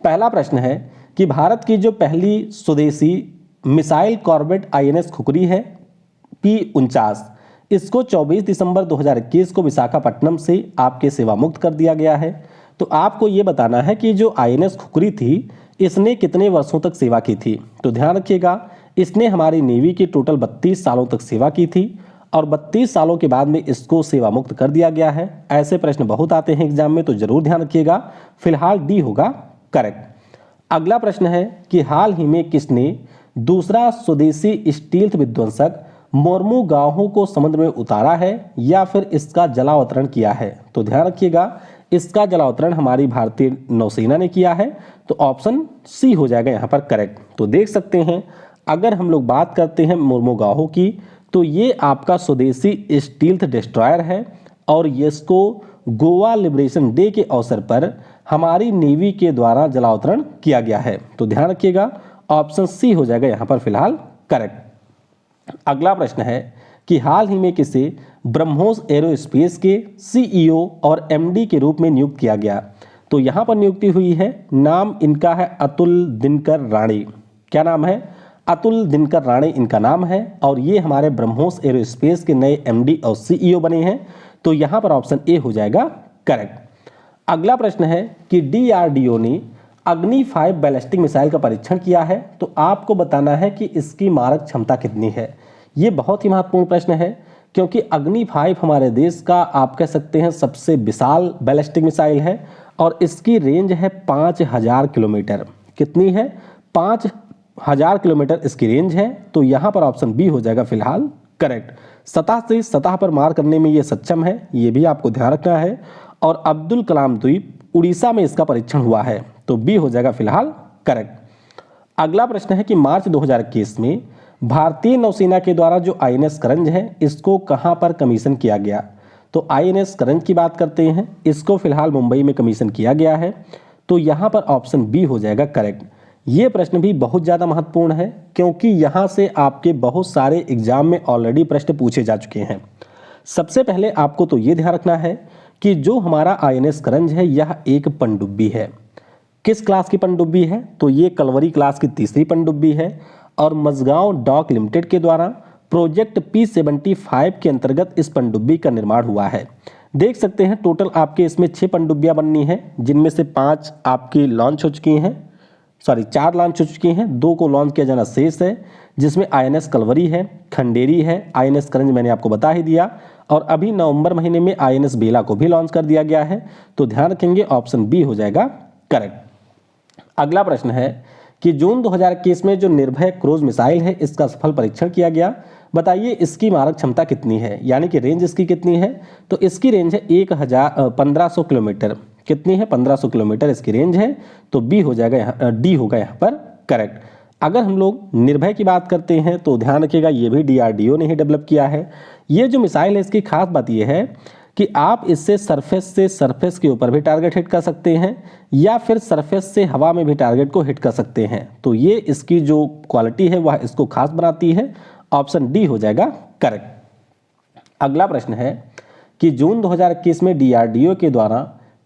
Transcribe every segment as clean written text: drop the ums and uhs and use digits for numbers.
पहला प्रश्न है कि भारत की जो पहली स्वदेशी मिसाइल कॉर्वेट आईएनएस खुखरी है P-49, इसको 24 दिसंबर 2021 को विशाखापट्टनम से आपके सेवा मुक्त कर दिया गया है। तो आपको ये बताना है कि जो आईएनएस खुखरी थी इसने कितने वर्षों तक सेवा की थी। तो ध्यान रखिएगा, इसने हमारी नेवी की टोटल 32 सालों तक सेवा की थी और 32 सालों के बाद में इसको सेवा मुक्त कर दिया गया है। ऐसे प्रश्न बहुत आते हैं एग्जाम में, तो जरूर ध्यान रखिएगा। फिलहाल डी होगा करेक्ट। अगला प्रश्न है कि हाल ही में किसने दूसरा स्वदेशी स्टील्थ विध्वंसक मोरमुगाहो को समुद्र में उतारा है या फिर इसका जलावतरण किया है। तो ध्यान रखिएगा, इसका जलावतरण हमारी भारतीय नौसेना ने किया है। तो ऑप्शन सी हो जाएगा यहाँ पर करेक्ट। तो देख सकते हैं, अगर हम लोग बात करते हैं मोरमुगाहो की, तो ये आपका स्वदेशी स्टील्थ डिस्ट्रॉयर है और इसको गोवा लिबरेशन डे के अवसर पर हमारी नेवी के द्वारा जलावतरण किया गया है। तो ध्यान रखिएगा, ऑप्शन सी हो जाएगा यहाँ पर फिलहाल करेक्ट। अगला प्रश्न है कि हाल ही में किसे ब्रह्मोस एरोस्पेस के सीईओ और एमडी के रूप में नियुक्त किया गया। तो यहाँ पर नियुक्ति हुई है, नाम इनका है अतुल दिनकर राणे। क्या नाम है? अतुल दिनकर राणे इनका नाम है और ये हमारे ब्रह्मोस एरोस्पेस के नए एमडी और सीईओ बने हैं। तो यहाँ पर ऑप्शन ए हो जाएगा करेक्ट। अगला प्रश्न है कि डीआरडीओ ने अग्नि 5 बैलिस्टिक मिसाइल का परीक्षण किया है। तो आपको बताना है कि इसकी मारक क्षमता कितनी है। ये बहुत ही महत्वपूर्ण प्रश्न है क्योंकि अग्नि 5 हमारे देश का आप कह सकते हैं सबसे विशाल बैलिस्टिक मिसाइल है और इसकी रेंज है 5000 किलोमीटर। कितनी है? 5000 किलोमीटर इसकी रेंज है। तो यहाँ पर ऑप्शन बी हो जाएगा फिलहाल करेक्ट। सतह से सतह पर मार करने में ये सक्षम है, ये भी आपको ध्यान रखना है। और अब्दुल कलाम द्वीप उड़ीसा में इसका परीक्षण हुआ है। तो बी हो जाएगा फिलहाल करेक्ट। अगला प्रश्न है कि मार्च 2021 में भारतीय नौसेना के द्वारा जो आईएनएस करंज है इसको कहां पर कमीशन किया गया। तो आईएनएस करंज की बात करते हैं, इसको फिलहाल मुंबई में कमीशन किया गया है। तो यहां पर ऑप्शन बी हो जाएगा करेक्ट। ये प्रश्न भी बहुत ज़्यादा महत्वपूर्ण है क्योंकि यहाँ से आपके बहुत सारे एग्जाम में ऑलरेडी प्रश्न पूछे जा चुके हैं। सबसे पहले आपको तो ये ध्यान रखना है कि जो हमारा आईएनएस करंज है यह एक पनडुब्बी है। किस क्लास की पनडुब्बी है? तो ये कलवरी क्लास की तीसरी पनडुब्बी है और मझगांव डॉक लिमिटेड के द्वारा प्रोजेक्ट P-75 के अंतर्गत इस पनडुब्बी का निर्माण हुआ है। देख सकते हैं टोटल आपके इसमें 6 पनडुब्बियां बननी है, जिनमें से 5 आपकी लॉन्च हो चुकी हैं, 4 लॉन्च हो चुकी हैं, 2 को लॉन्च किया जाना शेष है, जिसमें आईएनएस कलवरी है, खंडेरी है, आईएनएस करंज मैंने आपको बता ही दिया और अभी नवंबर महीने में आईएनएस बेला को भी लॉन्च कर दिया गया है। तो ध्यान रखेंगे, ऑप्शन बी हो जाएगा करेक्ट। अगला प्रश्न है कि जून 2021 में जो निर्भय क्रूज मिसाइल है इसका सफल परीक्षण किया गया। बताइए इसकी मारक क्षमता कितनी है, यानी कि रेंज इसकी कितनी है। तो इसकी रेंज है 1500 किलोमीटर। कितनी है? 1500 किलोमीटर इसकी रेंज है। तो बी हो जाएगा, यहाँ डी होगा यहाँ पर करेक्ट। अगर हम लोग निर्भय की बात करते हैं तो ध्यान रखिएगा, ये भी डीआरडीओ ने ही डेवलप किया है। ये जो मिसाइल है इसकी खास बात यह है कि आप इससे सरफेस से सरफेस के ऊपर भी टारगेट हिट कर सकते हैं या फिर सरफेस से हवा में भी टारगेट को हिट कर सकते हैं। तो ये इसकी जो क्वालिटी है वह इसको खास बनाती है। ऑप्शन डी हो जाएगा करेक्ट। अगला प्रश्न है कि जून 2021 में डीआरडीओ के द्वारा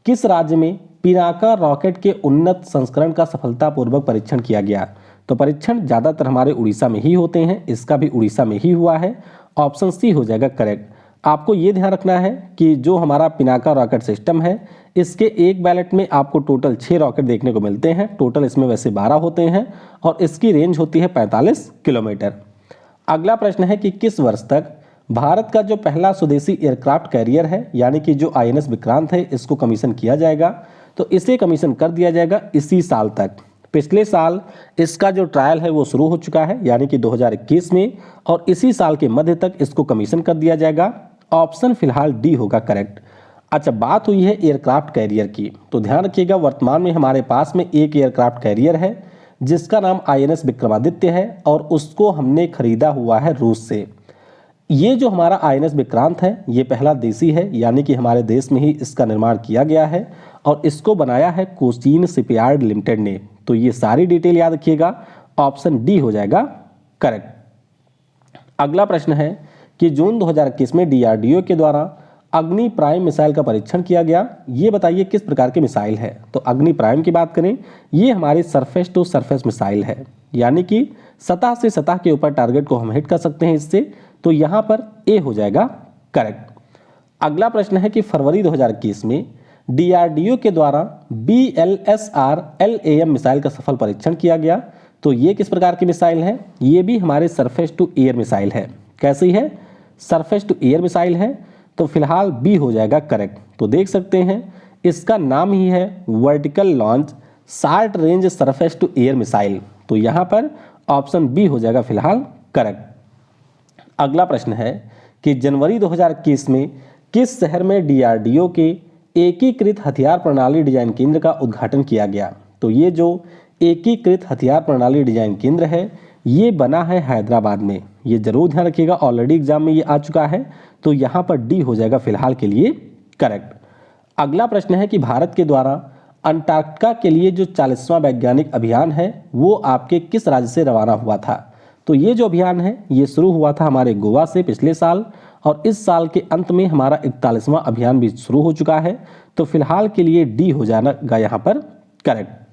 किस राज्य में पिनाका रॉकेट के उन्नत संस्करण का सफलतापूर्वक परीक्षण किया गया। तो परीक्षण ज़्यादातर हमारे उड़ीसा में ही होते हैं, इसका भी उड़ीसा में ही हुआ है। ऑप्शन सी हो जाएगा करेक्ट। आपको ये ध्यान रखना है कि जो हमारा पिनाका रॉकेट सिस्टम है इसके एक बैलेट में आपको टोटल 6 रॉकेट देखने को मिलते हैं। टोटल इसमें वैसे 12 होते हैं और इसकी रेंज होती है 45 किलोमीटर। अगला प्रश्न है कि किस वर्ष तक भारत का जो पहला स्वदेशी एयरक्राफ्ट कैरियर है यानी कि जो आईएनएस विक्रांत है इसको कमीशन किया जाएगा। तो इसे कमीशन कर दिया जाएगा इसी साल तक। पिछले साल इसका जो ट्रायल है वो शुरू हो चुका है यानी कि 2021 में, और इसी साल के मध्य तक इसको कमीशन कर दिया जाएगा। ऑप्शन फिलहाल डी होगा करेक्ट। अच्छा, बात हुई है एयरक्राफ्ट कैरियर की, तो ध्यान रखिएगा वर्तमान में हमारे पास में एक एयरक्राफ्ट कैरियर है जिसका नाम आईएनएस विक्रमादित्य है और उसको हमने खरीदा हुआ है रूस से। ये जो हमारा आईएनएस विक्रांत है ये पहला देसी है यानी कि हमारे देश में ही इसका निर्माण किया गया है और इसको बनाया है कोचीन शिपयार्ड लिमिटेड ने। तो ये सारी डिटेल याद रखिएगा, ऑप्शन डी हो जाएगा करेक्ट। अगला प्रश्न है कि जून 2021 में डीआरडीओ के द्वारा अग्नि प्राइम मिसाइल का परीक्षण किया गया। ये बताइए किस प्रकार की मिसाइल है। तो अग्नि प्राइम की बात करें, ये हमारी सरफेस टू सरफेस मिसाइल है, यानी कि सतह से सतह के ऊपर टारगेट को हम हिट कर सकते हैं इससे। तो यहाँ पर ए हो जाएगा करेक्ट। अगला प्रश्न है कि फरवरी 2021 में डीआरडीओ के द्वारा BLSR LAM मिसाइल का सफल परीक्षण किया गया। तो ये किस प्रकार की मिसाइल है? ये भी हमारे सरफेस टू एयर मिसाइल है। कैसी है? सरफेस टू एयर मिसाइल है। तो फिलहाल बी हो जाएगा करेक्ट। तो देख सकते हैं इसका नाम ही है vertical launch short range surface to air missile. तो यहाँ पर ऑप्शन बी हो जाएगा फिलहाल करेक्ट। अगला प्रश्न है कि जनवरी 2021 में किस शहर में डीआरडीओ के एकीकृत हथियार प्रणाली डिजाइन केंद्र का उद्घाटन किया गया? तो ये जो एकीकृत हथियार प्रणाली डिजाइन केंद्र है ये बना है हैदराबाद में। ये जरूर ध्यान रखिएगा, ऑलरेडी एग्जाम में ये आ चुका है। तो यहाँ पर डी हो जाएगा फिलहाल के लिए करेक्ट। अगला प्रश्न है कि भारत के द्वारा अंटार्कटिका के लिए जो 40वां वैज्ञानिक अभियान है वो आपके किस राज्य से रवाना हुआ था? तो ये जो अभियान है ये शुरू हुआ था हमारे गोवा से पिछले साल, और इस साल के अंत में हमारा 41वां अभियान भी शुरू हो चुका है। तो फिलहाल के लिए डी हो जाएगा यहाँ पर करेक्ट।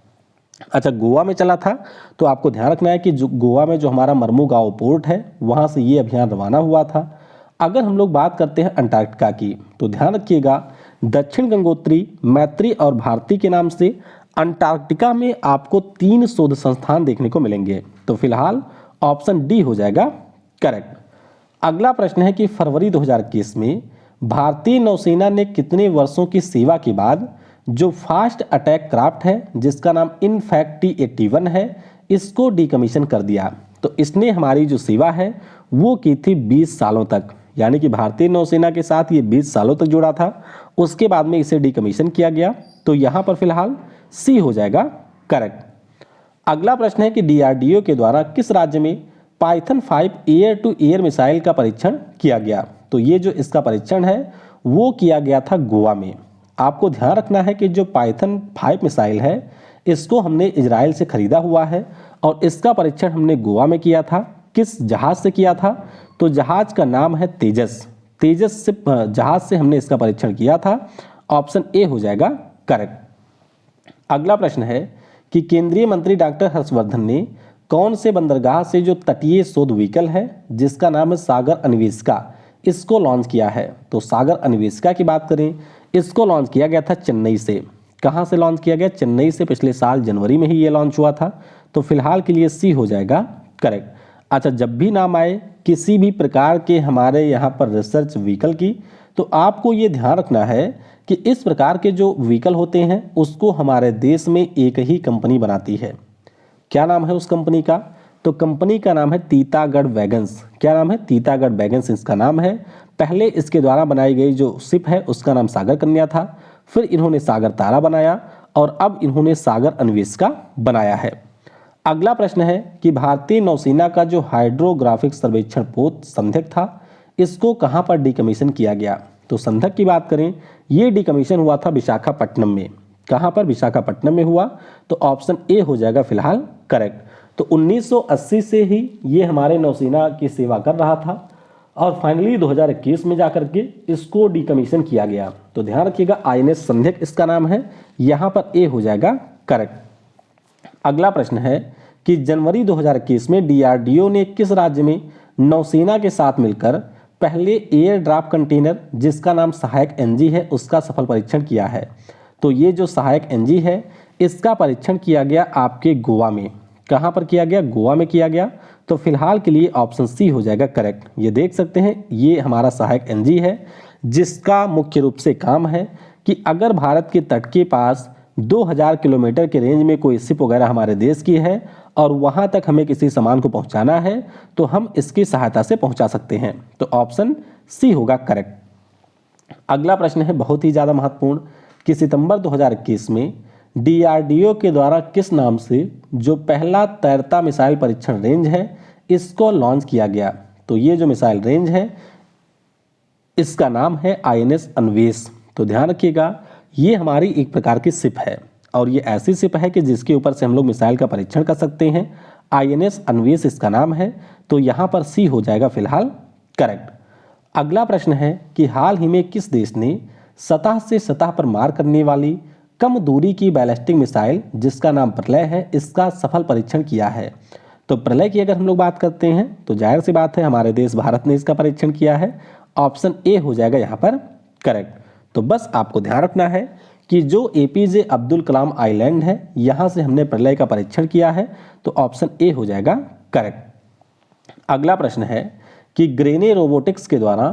अच्छा, गोवा में चला था तो आपको ध्यान रखना है कि जो गोवा में जो हमारा मर्मुगांव पोर्ट है वहाँ से ये अभियान रवाना हुआ था। अगर हम लोग बात करते हैं अंटार्कटिका की तो ध्यान रखिएगा दक्षिण गंगोत्री, मैत्री और भारती के नाम से अंटार्कटिका में आपको 3 शोध संस्थान देखने को मिलेंगे। तो फिलहाल ऑप्शन डी हो जाएगा करेक्ट। अगला प्रश्न है कि फरवरी 2021 में भारतीय नौसेना ने कितने वर्षों की सेवा के बाद जो फास्ट अटैक क्राफ्ट है जिसका नाम इनफैक्ट T81 है इसको डीकमीशन कर दिया? तो इसने हमारी जो सेवा है वो की थी 20 सालों तक, यानी कि भारतीय नौसेना के साथ ये 20 सालों तक जुड़ा था। उसके बाद में इसे डीकमीशन किया गया। तो यहाँ पर फिलहाल सी हो जाएगा करेक्ट। अगला प्रश्न है कि डीआरडीओ के द्वारा किस राज्य में Python 5 air to air missile का परीक्षण किया गया? तो ये जो इसका परीक्षण है वो किया गया था गोवा में। आपको ध्यान रखना है कि जो पाइथन 5 मिसाइल है इसको हमने इजराइल से खरीदा हुआ है और इसका परीक्षण हमने गोवा में किया था। किस जहाज से किया था? तो जहाज का नाम है तेजस। तेजस से जहाज से हमने इसका परीक्षण किया था। ऑप्शन ए हो जाएगा करेक्ट। अगला प्रश्न है कि केंद्रीय मंत्री डॉक्टर हर्षवर्धन ने कौन से बंदरगाह से जो तटीय शोध व्हीकल है जिसका नाम है सागर अन्वेषिका इसको लॉन्च किया है? तो सागर अन्वेषिका की बात करें, इसको लॉन्च किया गया था चेन्नई से। कहाँ से लॉन्च किया गया? चेन्नई से। पिछले साल जनवरी में ही ये लॉन्च हुआ था। तो फिलहाल के लिए सी हो जाएगा करेक्ट। अच्छा, जब भी नाम आए किसी भी प्रकार के हमारे यहाँ पर रिसर्च व्हीकल की तो आपको ये ध्यान रखना है कि इस प्रकार के जो व्हीकल होते हैं उसको हमारे देश में एक ही कंपनी बनाती है। क्या नाम है उस कंपनी का? तो कंपनी का नाम है तीतागढ़ वैगन्स। क्या नाम है? तीतागढ़ वैगन्स इसका नाम है। पहले इसके द्वारा बनाई गई जो शिप है उसका नाम सागर कन्या था, फिर इन्होंने सागर तारा बनाया और अब इन्होंने सागर अन्वेषिका बनाया है। अगला प्रश्न है कि भारतीय नौसेना का जो हाइड्रोग्राफिक सर्वेक्षण पोत संध्यक था इसको कहाँ पर डीकमीशन किया गया? तो संध्यक की बात करें, ये डीकमीशन हुआ था विशाखापट्टनम में। कहाँ पर? विशाखापट्टनम में हुआ। तो ऑप्शन ए हो जाएगा फिलहाल करेक्ट। तो 1980 से ही ये हमारे नौसेना की सेवा कर रहा था और फाइनली 2021 में जाकर के इसको डीकमीशन किया गया। तो ध्यान रखिएगा INS संध्यक इसका नाम है। यहाँ पर ए हो जाएगा करेक्ट। अगला प्रश्न है कि जनवरी 2021 में डीआरडीओ ने किस राज्य में नौसेना के साथ मिलकर पहले एयर ड्राफ्ट कंटेनर जिसका नाम सहायक NG है उसका सफल परीक्षण किया है? तो ये जो सहायक NG है इसका परीक्षण किया गया आपके गोवा में। कहाँ पर किया गया? गोवा में किया गया। तो फिलहाल के लिए ऑप्शन सी हो जाएगा करेक्ट। ये देख सकते हैं ये हमारा सहायक NG है जिसका मुख्य रूप से काम है कि अगर भारत के तट के पास 2000 किलोमीटर के रेंज में कोई शिप वगैरह हमारे देश की है और वहाँ तक हमें किसी सामान को पहुँचाना है तो हम इसकी सहायता से पहुँचा सकते हैं। तो ऑप्शन सी होगा करेक्ट। अगला प्रश्न है बहुत ही ज़्यादा महत्वपूर्ण कि सितंबर 2021 में डीआरडीओ के द्वारा किस नाम से जो पहला तैरता मिसाइल परीक्षण रेंज है इसको लॉन्च किया गया? तो ये जो मिसाइल रेंज है इसका नाम है INS अन्वेष। तो ध्यान रखिएगा ये हमारी एक प्रकार की शिप है और ये ऐसी शिप है कि जिसके ऊपर से हम लोग मिसाइल का परीक्षण कर सकते हैं। INS अन्वेष इसका नाम है। तो यहाँ पर सी हो जाएगा फिलहाल करेक्ट। अगला प्रश्न है कि हाल ही में किस देश ने सतह से सतह पर मार करने वाली कम दूरी की बैलिस्टिक मिसाइल जिसका नाम प्रलय है, इसका सफल परीक्षण किया है? तो प्रलय की अगर हम लोग बात करते हैं तो जाहिर सी बात है हमारे देश भारत ने इसका परीक्षण किया है। ऑप्शन ए हो जाएगा यहाँ पर करेक्ट। तो बस आपको ध्यान रखना है कि जो एपीजे अब्दुल कलाम आइलैंड है यहाँ से हमने प्रलय का परीक्षण किया है, तो ऑप्शन ए हो जाएगा करेक्ट। अगला प्रश्न है कि ग्रेने रोबोटिक्स के द्वारा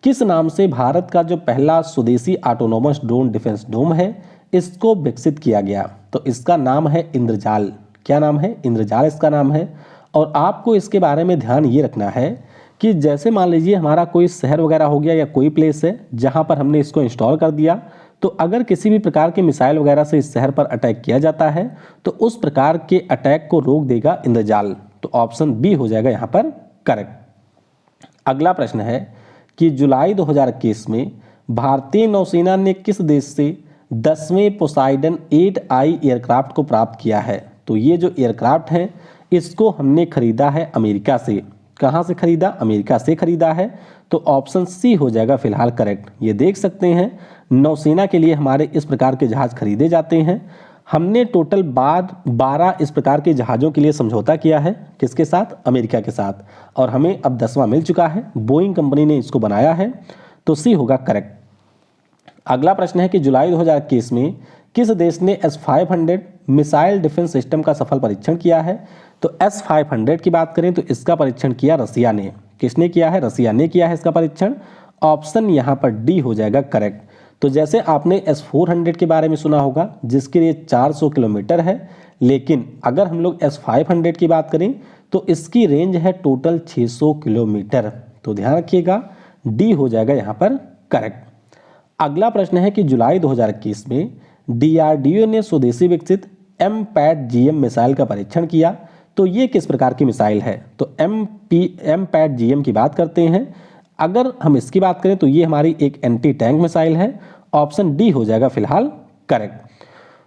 किस नाम से भारत का जो पहला स्वदेशी ऑटोनोमस ड्रोन डिफेंस डोम है इसको विकसित किया गया? तो इसका नाम है इंद्रजाल। क्या नाम है? इंद्रजाल इसका नाम है। और आपको इसके बारे में ध्यान ये रखना है कि जैसे मान लीजिए हमारा कोई शहर वगैरह हो गया या कोई प्लेस है जहाँ पर हमने इसको इंस्टॉल कर दिया, तो अगर किसी भी प्रकार के मिसाइल वगैरह से इस शहर पर अटैक किया जाता है तो उस प्रकार के अटैक को रोक देगा इंद्रजाल। तो ऑप्शन बी हो जाएगा यहाँ पर करेक्ट। अगला प्रश्न है कि जुलाई 2021 में भारतीय नौसेना ने किस देश से 10वें पोसाइडन 8I एयरक्राफ्ट को प्राप्त किया है? तो ये जो एयरक्राफ्ट है इसको हमने खरीदा है अमेरिका से। कहाँ से खरीदा? अमेरिका से खरीदा है। तो ऑप्शन सी हो जाएगा फिलहाल करेक्ट। ये देख सकते हैं नौसेना के लिए हमारे इस प्रकार के जहाज खरीदे जाते हैं। हमने टोटल 12 इस प्रकार के जहाज़ों के लिए समझौता किया है। किसके साथ? अमेरिका के साथ। और हमें अब 10वां मिल चुका है, बोइंग कंपनी ने इसको बनाया है। तो सी होगा करेक्ट। अगला प्रश्न है कि जुलाई 2021 में किस देश ने S-500 मिसाइल डिफेंस सिस्टम का सफल परीक्षण किया है? तो S-500 की बात करें तो इसका परीक्षण किया रसिया ने। किसने किया है? रसिया ने किया है इसका परीक्षण। ऑप्शन यहाँ पर डी हो जाएगा करेक्ट। तो जैसे आपने S-400 के बारे में सुना होगा जिसके लिए 400 किलोमीटर है, लेकिन अगर हम लोग S-500 की बात करें तो इसकी रेंज है टोटल 600 किलोमीटर। तो ध्यान रखिएगा डी हो जाएगा यहाँ पर करेक्ट। अगला प्रश्न है कि जुलाई 2021 में DRDO ने स्वदेशी विकसित MPAD-GM मिसाइल का परीक्षण किया। तो ये किस प्रकार की मिसाइल है? तो MPAD-GM की बात करते हैं। अगर हम इसकी बात करें तो ये हमारी एक एंटी टैंक मिसाइल है। ऑप्शन डी हो जाएगा फिलहाल करेक्ट।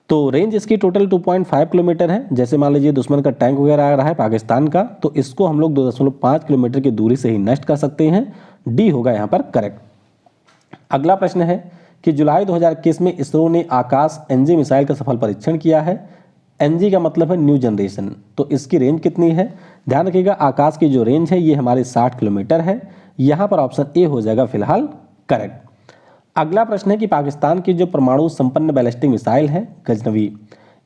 तो रेंज इसकी टोटल 2.5 किलोमीटर है। जैसे मान लीजिए दुश्मन का टैंक वगैरह आ रहा है पाकिस्तान का, तो इसको हम लोग 2.5 किलोमीटर की दूरी से ही नष्ट कर सकते हैं। डी होगा यहाँ पर करेक्ट। अगला प्रश्न है कि जुलाई 2021 में इसरो ने आकाश NG मिसाइल का सफल परीक्षण किया है। NG का मतलब है न्यू जनरेशन। तो इसकी रेंज कितनी है? ध्यान रखिएगा आकाश की जो रेंज है ये हमारे 60 किलोमीटर है। यहाँ पर ऑप्शन ए हो जाएगा फिलहाल करेक्ट। अगला प्रश्न है कि पाकिस्तान की जो परमाणु संपन्न बैलिस्टिक मिसाइल है गजनवी,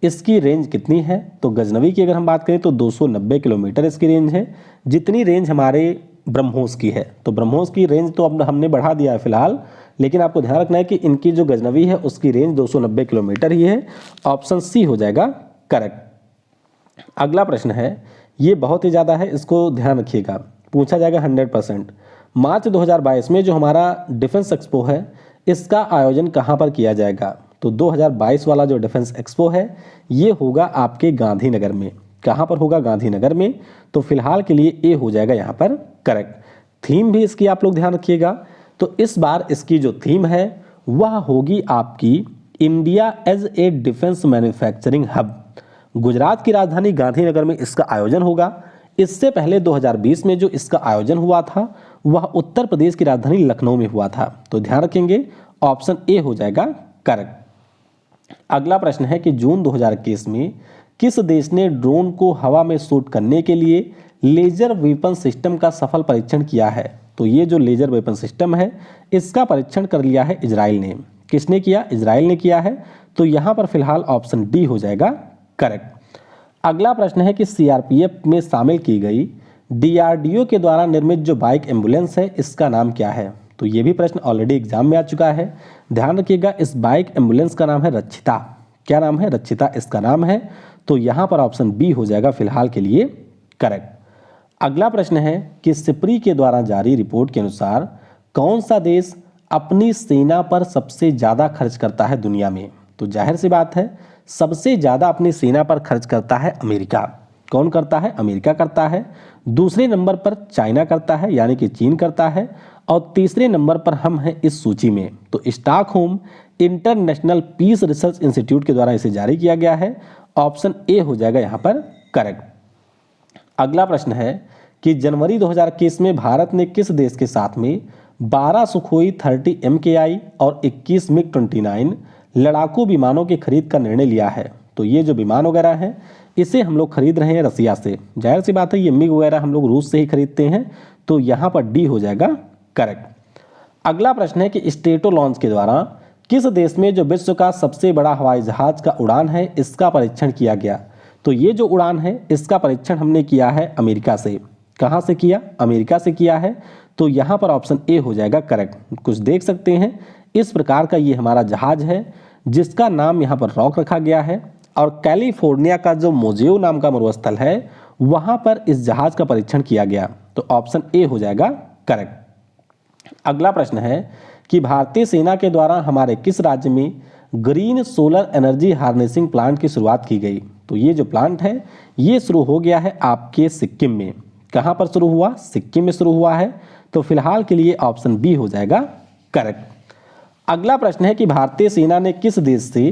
इसकी रेंज कितनी है? तो गजनवी की अगर हम बात करें तो 290 किलोमीटर इसकी रेंज है, जितनी रेंज हमारे ब्रह्मोस की है। तो ब्रह्मोस की रेंज तो अब हमने बढ़ा दिया है फिलहाल, लेकिन आपको ध्यान रखना है कि इनकी जो गजनवी है उसकी रेंज 290 किलोमीटर ही है। ऑप्शन सी हो जाएगा करेक्ट। अगला प्रश्न है, ये बहुत ही ज़्यादा है, इसको ध्यान रखिएगा, पूछा जाएगा 100%। मार्च 2022 में जो हमारा डिफेंस एक्सपो है इसका आयोजन कहाँ पर किया जाएगा? तो 2022 वाला जो डिफेंस एक्सपो है ये होगा आपके गांधीनगर में। कहाँ पर होगा? गांधीनगर में। तो फिलहाल के लिए ए हो जाएगा यहाँ पर करेक्ट। थीम भी इसकी आप लोग ध्यान रखिएगा। तो इस बार इसकी जो थीम है वह होगी आपकी India as a defence manufacturing hub. Gujarat की राजधानी गांधीनगर में इसका आयोजन होगा। इससे पहले 2020 में जो इसका आयोजन हुआ था वह उत्तर प्रदेश की राजधानी लखनऊ में हुआ था। तो ध्यान रखेंगे ऑप्शन ए हो जाएगा करेक्ट। अगला प्रश्न है कि जून 2021 में किस देश ने ड्रोन को हवा में शूट करने के लिए लेजर वेपन सिस्टम का सफल परीक्षण किया है? तो ये जो लेजर वेपन सिस्टम है इसका परीक्षण कर लिया है इजराइल ने। किसने किया? इजराइल ने किया है। तो यहाँ पर फिलहाल ऑप्शन डी हो जाएगा करेक्ट। अगला प्रश्न है कि CRPF में शामिल की गई DRDO के द्वारा निर्मित जो बाइक एम्बुलेंस है इसका नाम क्या है? तो ये भी प्रश्न ऑलरेडी एग्जाम में आ चुका है। ध्यान रखिएगा इस बाइक एम्बुलेंस का नाम है रक्षिता। क्या नाम है? रक्षिता इसका नाम है। तो यहाँ पर ऑप्शन बी हो जाएगा फिलहाल के लिए करेक्ट। अगला प्रश्न है कि सिप्री के द्वारा जारी रिपोर्ट के अनुसार कौन सा देश अपनी सेना पर सबसे ज़्यादा खर्च करता है दुनिया में? तो जाहिर सी बात है सबसे ज़्यादा अपनी सेना पर खर्च करता है अमेरिका। कौन करता है? अमेरिका करता है। दूसरे नंबर पर चाइना करता है यानी कि चीन करता है। और तीसरे नंबर पर हम हैं इस सूची में। तो Stockholm International Peace Research Institute के द्वारा इसे जारी किया गया है। ऑप्शन ए हो जाएगा यहाँ पर करेक्ट। अगला प्रश्न है कि जनवरी 2021 में भारत ने किस देश के साथ में 12 सुखोई 30 MKI और 21 MiG-29 लड़ाकू विमानों की खरीद का निर्णय लिया है। तो ये जो विमान वगैरह हैं इसे हम लोग खरीद रहे हैं रसिया से। जाहिर सी बात है ये मिग वगैरह हम लोग रूस से ही खरीदते हैं, तो यहाँ पर डी हो जाएगा करेक्ट। अगला प्रश्न है कि स्ट्रेटो लॉन्च के द्वारा किस देश में जो विश्व का सबसे बड़ा हवाई जहाज का उड़ान है इसका परीक्षण किया गया। तो ये जो उड़ान है इसका परीक्षण हमने किया है अमेरिका से। कहाँ से किया? अमेरिका से किया है। तो यहाँ पर ऑप्शन ए हो जाएगा करेक्ट। कुछ देख सकते हैं इस प्रकार का ये हमारा जहाज है जिसका नाम यहाँ पर रॉक रखा गया है और कैलिफोर्निया का जो मोजेओ नाम का मरुस्थल है वहाँ पर इस जहाज का परीक्षण किया गया। तो ऑप्शन ए हो जाएगा करेक्ट। अगला प्रश्न है कि भारतीय सेना के द्वारा हमारे किस राज्य में green solar energy harnessing plant की शुरुआत की गई। तो ये जो प्लांट है ये शुरू हो गया है आपके सिक्किम में। कहाँ पर शुरू हुआ? सिक्किम में शुरू हुआ है। तो फिलहाल के लिए ऑप्शन बी हो जाएगा करेक्ट। अगला प्रश्न है कि भारतीय सेना ने किस देश से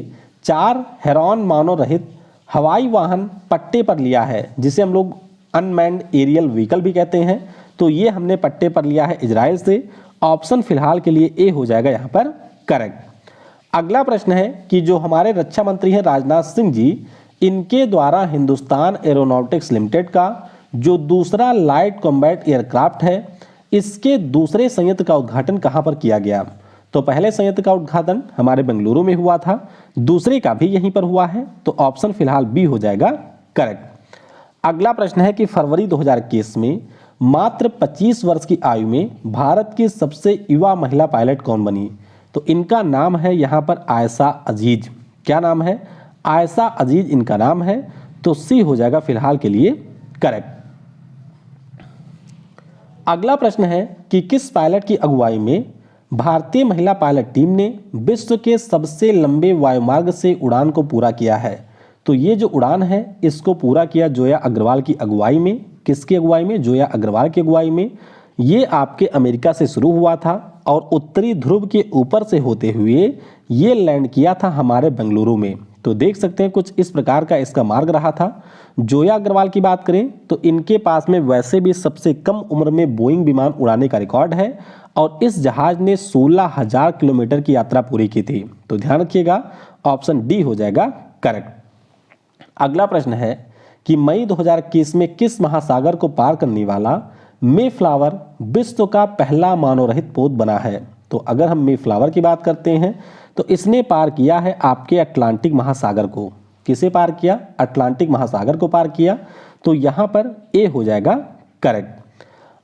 4 हेरॉन मानव रहित हवाई वाहन पट्टे पर लिया है, जिसे हम लोग अनमैन्ड एरियल व्हीकल भी कहते हैं। तो ये हमने पट्टे पर लिया है इजराइल से। ऑप्शन फिलहाल के लिए ए हो जाएगा यहाँ पर करेक्ट। अगला प्रश्न है कि जो हमारे रक्षा मंत्री हैं राजनाथ सिंह जी, इनके द्वारा हिंदुस्तान एरोनॉटिक्स लिमिटेड का जो दूसरा लाइट कॉम्बैट एयरक्राफ्ट है इसके दूसरे संयंत्र का उद्घाटन कहाँ पर किया गया। तो पहले संयंत्र का उद्घाटन हमारे बेंगलुरु में हुआ था, दूसरे का भी यहीं पर हुआ है। तो ऑप्शन फिलहाल बी हो जाएगा करेक्ट। अगला प्रश्न है कि फरवरी 2021 में मात्र 25 वर्ष की आयु में भारत की सबसे युवा महिला पायलट कौन बनी। तो इनका नाम है यहाँ पर आयशा अजीज। क्या नाम है? आयशा अजीज इनका नाम है। तो सी हो जाएगा फिलहाल के लिए करेक्ट। अगला प्रश्न है कि किस पायलट की अगुवाई में भारतीय महिला पायलट टीम ने विश्व के सबसे लंबे वायुमार्ग से उड़ान को पूरा किया है। तो ये जो उड़ान है इसको पूरा किया जोया अग्रवाल की अगुवाई में। किसकी अगुवाई में? जोया अग्रवाल की अगुवाई में। ये आपके अमेरिका से शुरू हुआ था और उत्तरी ध्रुव के ऊपर से होते हुए ये लैंड किया था हमारे बेंगलुरु में। तो देख सकते हैं कुछ इस प्रकार का इसका मार्ग रहा था। जोया अग्रवाल की बात करें तो इनके पास में वैसे भी सबसे कम उम्र में बोइंग विमान उड़ाने का रिकॉर्ड है और इस जहाज ने 16,000 किलोमीटर की यात्रा पूरी की थी। तो ध्यान रखिएगा ऑप्शन डी हो जाएगा करेक्ट। अगला प्रश्न है कि मई 2021 में किस महासागर को पार करने वाला मेफ्लावर विश्व का पहला मानव रहित पोत बना है। तो अगर हम मेफ्लावर की बात करते हैं तो इसने पार किया है आपके अटलांटिक महासागर को। किसे पार किया? अटलांटिक महासागर को पार किया। तो यहाँ पर ए हो जाएगा करेक्ट।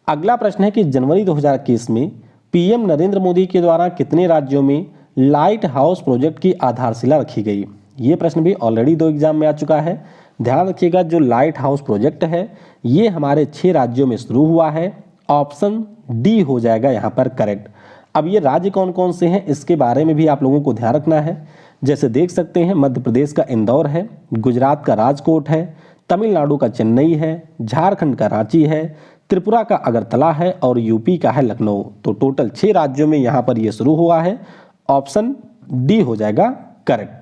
अगला प्रश्न है कि जनवरी 2021 में पीएम नरेंद्र मोदी के द्वारा कितने राज्यों में लाइट हाउस प्रोजेक्ट की आधारशिला रखी गई। ये प्रश्न भी ऑलरेडी 2 एग्जाम में आ चुका है। ध्यान रखिएगा जो लाइट हाउस प्रोजेक्ट है ये हमारे 6 राज्यों में शुरू हुआ है। ऑप्शन डी हो जाएगा यहाँ पर करेक्ट। अब ये राज्य कौन कौन से हैं इसके बारे में भी आप लोगों को ध्यान रखना है। जैसे देख सकते हैं मध्य प्रदेश का इंदौर है, गुजरात का राजकोट है, तमिलनाडु का चेन्नई है, झारखंड का रांची है, त्रिपुरा का अगरतला है और यूपी का है लखनऊ। तो टोटल 6 राज्यों में यहाँ पर ये शुरू हुआ है। ऑप्शन डी हो जाएगा करेक्ट।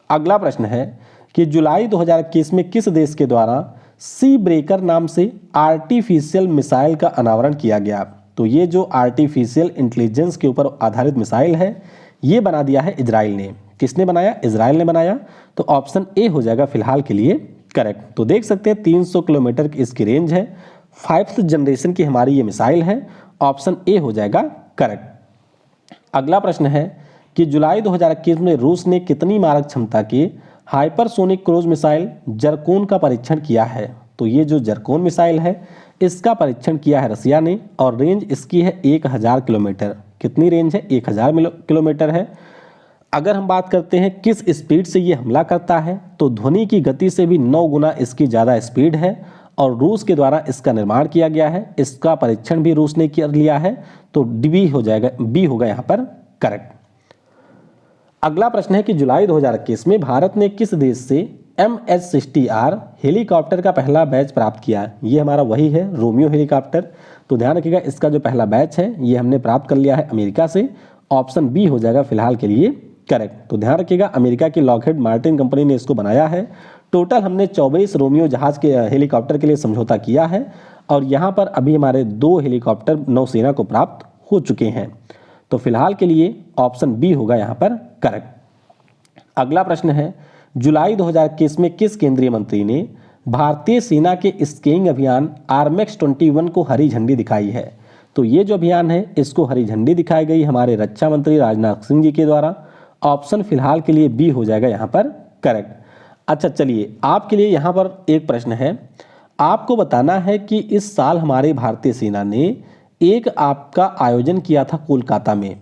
अगला प्रश्न है कि जुलाई 2021 में किस देश के द्वारा सी ब्रेकर नाम से आर्टिफिशियल मिसाइल का अनावरण किया गया। तो ये जो आर्टिफिशियल इंटेलिजेंस के ऊपर आधारित मिसाइल है ये बना दिया है इजराइल ने। किसने बनाया? इजराइल ने बनाया। तो ऑप्शन ए हो जाएगा फिलहाल के लिए करेक्ट। तो देख सकते हैं 300 किलोमीटर की इसकी रेंज है, 5th जनरेशन की हमारी ये मिसाइल है। ऑप्शन ए हो जाएगा करेक्ट। अगला प्रश्न है कि जुलाई 2021 में रूस ने कितनी मारक क्षमता के हाइपरसोनिक क्रूज मिसाइल जरकोन का परीक्षण किया है। तो ये जो जरकोन मिसाइल है इसका परीक्षण किया है रसिया ने और रेंज इसकी है 1000 किलोमीटर। कितनी रेंज है? 1000 किलोमीटर है। अगर हम बात करते हैं किस स्पीड से ये हमला करता है तो ध्वनि की गति से भी 9 गुना इसकी ज़्यादा स्पीड है और रूस के द्वारा इसका निर्माण किया गया है। इसका परीक्षण भी रूस ने कर लिया है। तो डी हो जाएगा, बी होगा यहाँ पर करेक्ट। अगला प्रश्न है कि जुलाई 2021 में भारत ने किस देश से MH-60R हेलीकॉप्टर का पहला बैच प्राप्त किया। ये हमारा वही है रोमियो हेलीकॉप्टर। तो ध्यान रखिएगा इसका जो पहला बैच है ये हमने प्राप्त कर लिया है अमेरिका से। ऑप्शन बी हो जाएगा फिलहाल के लिए करेक्ट। तो ध्यान रखिएगा अमेरिका की लॉकहीड मार्टिन कंपनी ने इसको बनाया है। टोटल हमने 24 रोमियो जहाज के हेलीकॉप्टर के लिए समझौता किया है और यहाँ पर अभी हमारे 2 हेलीकॉप्टर नौसेना को प्राप्त हो चुके हैं। तो फिलहाल के लिए ऑप्शन बी होगा यहाँ पर करेक्ट। अगला प्रश्न है, जुलाई 2021 में किस केंद्रीय मंत्री ने भारतीय सेना के स्कीइंग अभियान आर्मेक्स 21 को हरी झंडी दिखाई है? तो ये जो अभियान है इसको हरी झंडी दिखाई गई हमारे रक्षा मंत्री राजनाथ सिंह जी के द्वारा। ऑप्शन फिलहाल के लिए बी हो जाएगा यहाँ पर करेक्ट। अच्छा चलिए, आपके लिए यहाँ पर एक प्रश्न है, आपको बताना है कि इस साल हमारे भारतीय सेना ने एक आपका आयोजन किया था कोलकाता में,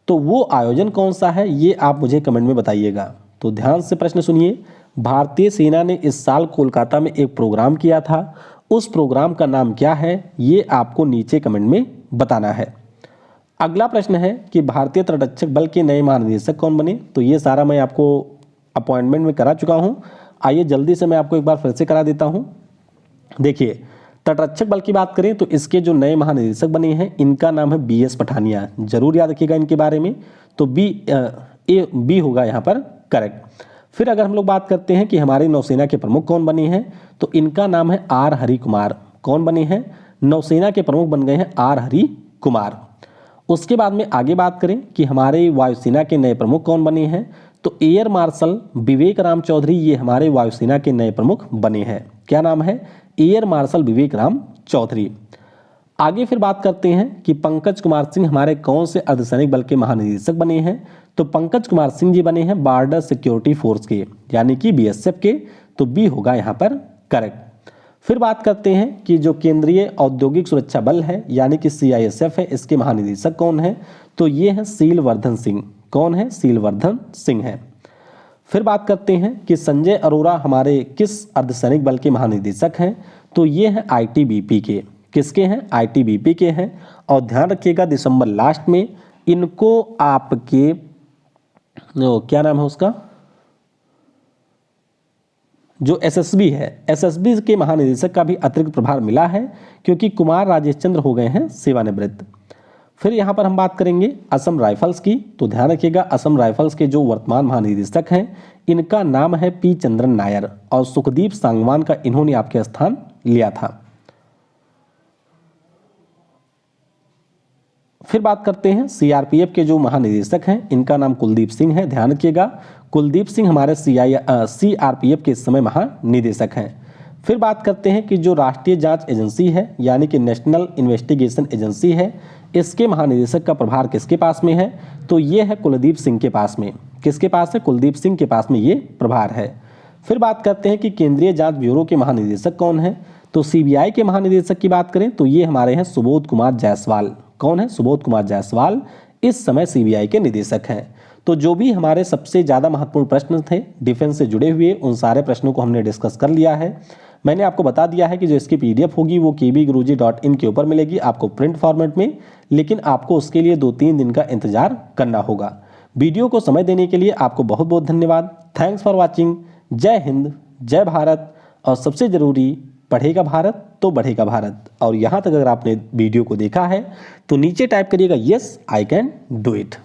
तो वो आयोजन कौन सा है ये आप मुझे कमेंट में बताइएगा। तो ध्यान से प्रश्न सुनिए, भारतीय सेना ने इस साल कोलकाता में एक प्रोग्राम किया था, उस प्रोग्राम का नाम क्या है ये आपको नीचे कमेंट में बताना है। अगला प्रश्न है कि भारतीय तटरक्षक बल के नए महानिदेशक कौन बने? तो ये सारा मैं आपको अपॉइंटमेंट में करा चुका हूँ, आइए जल्दी से मैं आपको एक बार फिर से करा देता हूँ। देखिए, तटरक्षक बल की बात करें तो इसके जो नए महानिदेशक बने हैं इनका नाम है BS पठानिया, जरूर याद रखिएगा इनके बारे में। तो बी होगा यहाँ पर करेक्ट। फिर अगर हम लोग बात करते हैं कि हमारी नौसेना के प्रमुख कौन बने हैं, तो इनका नाम है R हरि कुमार। कौन बने हैं? नौसेना के प्रमुख बन गए हैं R हरि कुमार। उसके बाद में आगे बात करें कि हमारे वायुसेना के नए प्रमुख कौन बने हैं, तो एयर मार्शल विवेक राम चौधरी ये हमारे वायुसेना के नए प्रमुख बने हैं। क्या नाम है? एयर मार्शल विवेक राम चौधरी। आगे फिर बात करते हैं कि पंकज कुमार सिंह हमारे कौन से अर्धसैनिक बल के महानिदेशक बने हैं, तो पंकज कुमार सिंह जी बने हैं बॉर्डर सिक्योरिटी फोर्स के, यानी कि BSF के। तो बी होगा यहाँ पर करेक्ट। फिर बात करते हैं कि जो केंद्रीय औद्योगिक सुरक्षा बल है यानी कि CISF है, इसके महानिदेशक कौन है, तो ये हैं शीलवर्धन सिंह। कौन है? शीलवर्धन सिंह है। फिर बात करते हैं कि संजय अरोरा हमारे किस अर्धसैनिक बल के महानिदेशक हैं, तो ये हैं ITBP के। किसके हैं? ITBP के हैं। और ध्यान रखिएगा दिसंबर लास्ट में इनको आपके क्या नाम है उसका, जो SSB है, SSB के महानिदेशक का भी अतिरिक्त प्रभार मिला है क्योंकि कुमार राजेश चंद्र हो गए हैं सेवानिवृत्त। फिर यहाँ पर हम बात करेंगे असम राइफल्स की, तो ध्यान रखिएगा असम राइफल्स के जो वर्तमान महानिदेशक हैं इनका नाम है P चंद्रन नायर और सुखदीप सांगवान का इन्होंने आपके स्थान लिया था। फिर बात करते हैं CRPF के जो महानिदेशक हैं इनका नाम कुलदीप सिंह है। ध्यान रखिएगा कुलदीप सिंह हमारे CRPF के इस समय महानिदेशक हैं। फिर बात करते हैं कि जो राष्ट्रीय जांच एजेंसी है यानी कि नेशनल इन्वेस्टिगेशन एजेंसी है, इसके महानिदेशक का प्रभार किसके पास में है, तो ये है कुलदीप सिंह के पास में। किसके पास है? कुलदीप सिंह के पास में ये प्रभार है। फिर बात करते हैं कि केंद्रीय जांच ब्यूरो के महानिदेशक कौन है, तो CBI के महानिदेशक की बात करें तो ये हमारे हैं सुबोध कुमार जायसवाल। कौन है? सुबोध कुमार जायसवाल इस समय CBI के निदेशक हैं। तो जो भी हमारे सबसे ज़्यादा महत्वपूर्ण प्रश्न थे डिफेंस से जुड़े हुए, उन सारे प्रश्नों को हमने डिस्कस कर लिया है। मैंने आपको बता दिया है कि जो इसकी PDF होगी वो kbguruji.in के ऊपर मिलेगी आपको प्रिंट फॉर्मेट में, लेकिन आपको उसके लिए 2-3 दिन का इंतजार करना होगा। वीडियो को समय देने के लिए आपको बहुत बहुत धन्यवाद। Thanks for watching. जय हिंद, जय भारत, और सबसे ज़रूरी, पढ़ेगा भारत तो बढ़ेगा भारत। और यहाँ तक अगर आपने वीडियो को देखा है तो नीचे टाइप करिएगा yes I can do it.